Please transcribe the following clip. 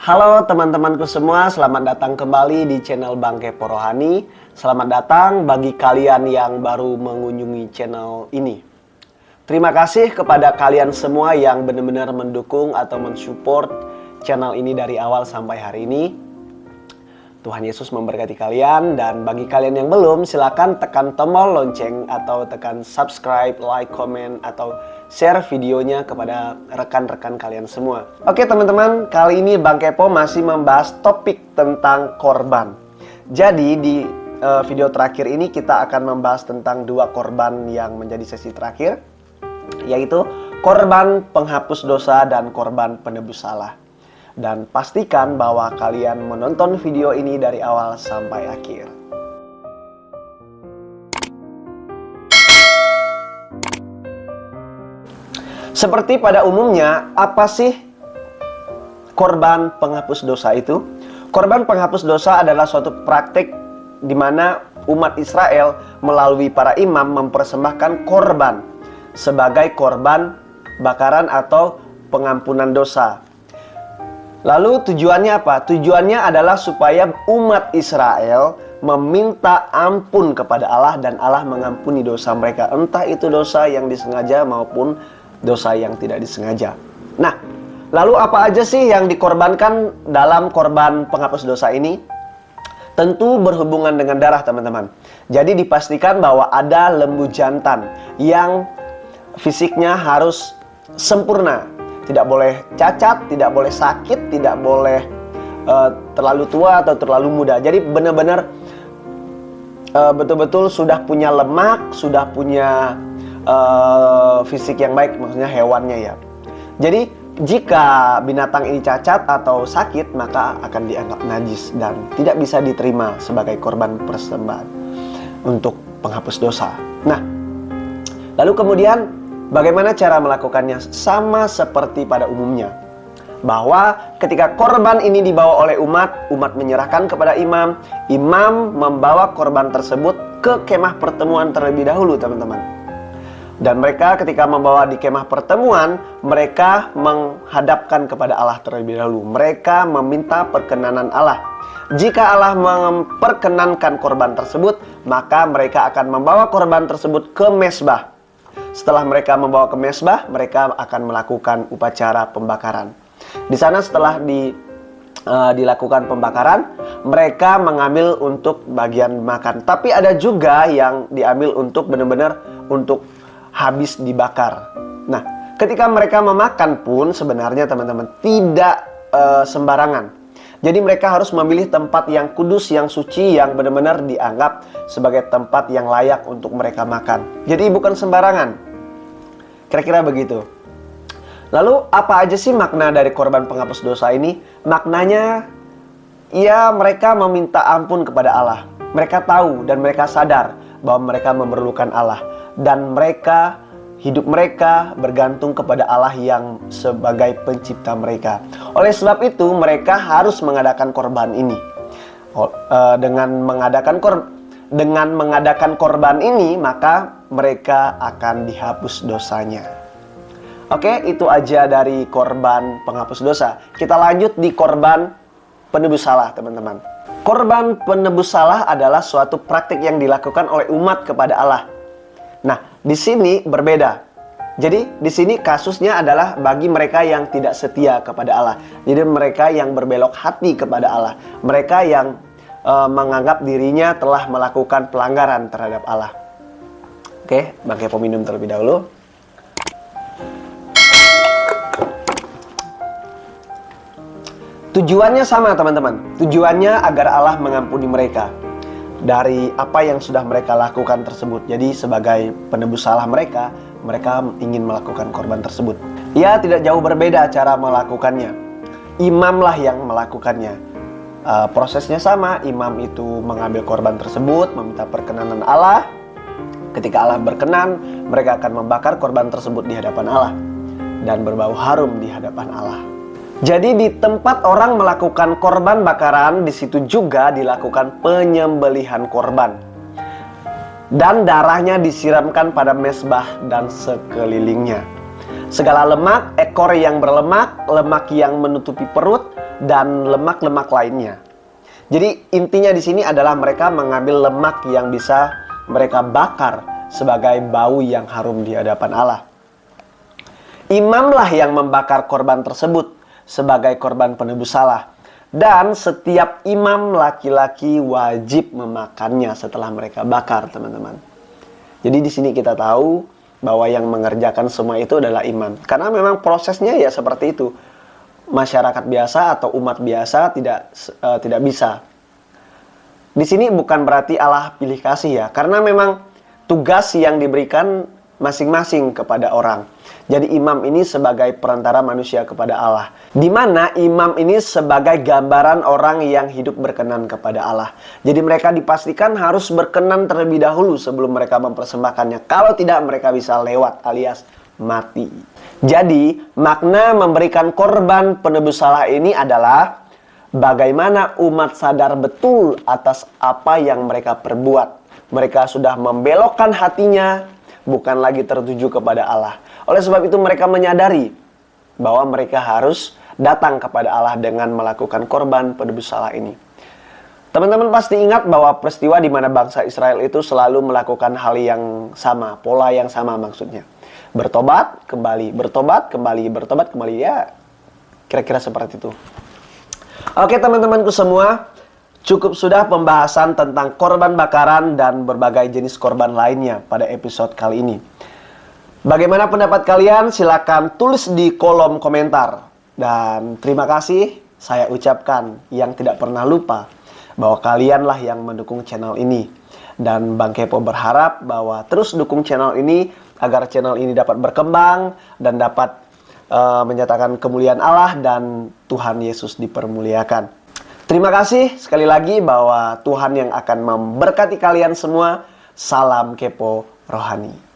Halo teman-temanku semua, selamat datang kembali di channel Bang Kepo Rohani. Selamat datang bagi kalian yang baru mengunjungi channel ini. Terima kasih kepada kalian semua yang benar-benar mendukung atau mensupport channel ini dari awal sampai hari ini. Tuhan Yesus memberkati kalian, dan bagi kalian yang belum, silakan tekan tombol lonceng atau tekan subscribe, like, comment, atau share videonya kepada rekan-rekan kalian semua. Oke teman-teman, kali ini Bang Kepo masih membahas topik tentang korban. Jadi di video terakhir ini kita akan membahas tentang dua korban yang menjadi sesi terakhir, yaitu korban penghapus dosa dan korban penebus salah. Dan pastikan bahwa kalian menonton video ini dari awal sampai akhir. Seperti pada umumnya, apa sih korban penghapus dosa itu? Korban penghapus dosa adalah suatu praktik di mana umat Israel melalui para imam mempersembahkan korban sebagai korban bakaran atau pengampunan dosa. Lalu tujuannya apa? Tujuannya adalah supaya umat Israel meminta ampun kepada Allah dan Allah mengampuni dosa mereka. Entah itu dosa yang disengaja maupun dosa yang tidak disengaja. Nah, lalu apa aja sih yang dikorbankan dalam korban penghapus dosa ini? Tentu berhubungan dengan darah, teman-teman. Jadi dipastikan bahwa ada lembu jantan yang fisiknya harus sempurna. Tidak boleh cacat, tidak boleh sakit, tidak boleh terlalu tua atau terlalu muda. Jadi benar-benar betul-betul sudah punya lemak, sudah punya fisik yang baik, maksudnya hewannya ya. Jadi jika binatang ini cacat atau sakit, maka akan dianggap najis dan tidak bisa diterima sebagai korban persembahan untuk penghapus dosa. Nah, lalu kemudian bagaimana cara melakukannya? Sama seperti pada umumnya, bahwa ketika korban ini dibawa oleh umat menyerahkan kepada imam, imam membawa korban tersebut ke kemah pertemuan terlebih dahulu, teman-teman. Dan mereka ketika membawa di kemah pertemuan, mereka menghadapkan kepada Allah terlebih dahulu. Mereka meminta perkenanan Allah. Jika Allah memperkenankan korban tersebut, maka mereka akan membawa korban tersebut ke mezbah. Setelah mereka membawa ke mezbah, mereka akan melakukan upacara pembakaran. Di sana setelah dilakukan pembakaran, mereka mengambil untuk bagian makan. Tapi ada juga yang diambil untuk benar-benar untuk habis dibakar. Nah, ketika mereka memakan pun sebenarnya teman-teman tidak sembarangan. Jadi mereka harus memilih tempat yang kudus, yang suci, yang benar-benar dianggap sebagai tempat yang layak untuk mereka makan. Jadi bukan sembarangan. Kira-kira begitu. Lalu apa aja sih makna dari korban penghapus dosa ini? Maknanya, ya mereka meminta ampun kepada Allah. Mereka tahu dan mereka sadar bahwa mereka memerlukan Allah. Dan hidup mereka bergantung kepada Allah yang sebagai pencipta mereka. Oleh sebab itu mereka harus mengadakan korban ini. Dengan mengadakan korban ini, maka mereka akan dihapus dosanya. Oke, itu aja dari korban penghapus dosa. Kita lanjut di korban penebus salah, teman-teman. Korban penebus salah adalah suatu praktik yang dilakukan oleh umat kepada Allah. Nah, di sini berbeda. Jadi, di sini kasusnya adalah bagi mereka yang tidak setia kepada Allah. Jadi, mereka yang berbelok hati kepada Allah. Mereka yang menganggap dirinya telah melakukan pelanggaran terhadap Allah. Oke, Bang Kepo minum terlebih dahulu. Tujuannya sama, teman-teman. Tujuannya agar Allah mengampuni mereka dari apa yang sudah mereka lakukan tersebut. Jadi sebagai penebus salah mereka ingin melakukan korban tersebut. Ya, tidak jauh berbeda cara melakukannya. Imamlah yang melakukannya. Prosesnya sama, imam itu mengambil korban tersebut, meminta perkenanan Allah. Ketika Allah berkenan, mereka akan membakar korban tersebut di hadapan Allah dan berbau harum di hadapan Allah. Jadi di tempat orang melakukan korban bakaran, di situ juga dilakukan penyembelihan korban. Dan darahnya disiramkan pada mezbah dan sekelilingnya. Segala lemak, ekor yang berlemak, lemak yang menutupi perut, dan lemak-lemak lainnya. Jadi intinya di sini adalah mereka mengambil lemak yang bisa mereka bakar sebagai bau yang harum di hadapan Allah. Imamlah yang membakar korban tersebut sebagai korban penebus salah. Dan setiap imam laki-laki wajib memakannya setelah mereka bakar, teman-teman. Jadi di sini kita tahu bahwa yang mengerjakan semua itu adalah imam. Karena memang prosesnya ya seperti itu. Masyarakat biasa atau umat biasa tidak bisa. Di sini bukan berarti Allah pilih kasih ya. Karena memang tugas yang diberikan masing-masing kepada orang. Jadi imam ini sebagai perantara manusia kepada Allah. Di mana imam ini sebagai gambaran orang yang hidup berkenan kepada Allah. Jadi mereka dipastikan harus berkenan terlebih dahulu sebelum mereka mempersembahkannya. Kalau tidak mereka bisa lewat alias mati. Jadi makna memberikan korban penebus salah ini adalah bagaimana umat sadar betul atas apa yang mereka perbuat. Mereka sudah membelokkan hatinya, bukan lagi tertuju kepada Allah. Oleh sebab itu mereka menyadari bahwa mereka harus datang kepada Allah dengan melakukan korban penebus salah ini. Teman-teman pasti ingat bahwa peristiwa di mana bangsa Israel itu selalu melakukan hal yang sama, pola yang sama maksudnya. Bertobat, kembali, bertobat, kembali, bertobat, kembali. Ya, kira-kira seperti itu. Oke teman-temanku semua, cukup sudah pembahasan tentang korban bakaran dan berbagai jenis korban lainnya pada episode kali ini. Bagaimana pendapat kalian? Silakan tulis di kolom komentar. Dan terima kasih saya ucapkan yang tidak pernah lupa bahwa kalianlah yang mendukung channel ini. Dan Bang Kepo berharap bahwa terus dukung channel ini agar channel ini dapat berkembang dan dapat menyatakan kemuliaan Allah dan Tuhan Yesus dipermuliakan. Terima kasih sekali lagi bahwa Tuhan yang akan memberkati kalian semua. Salam Kepo Rohani.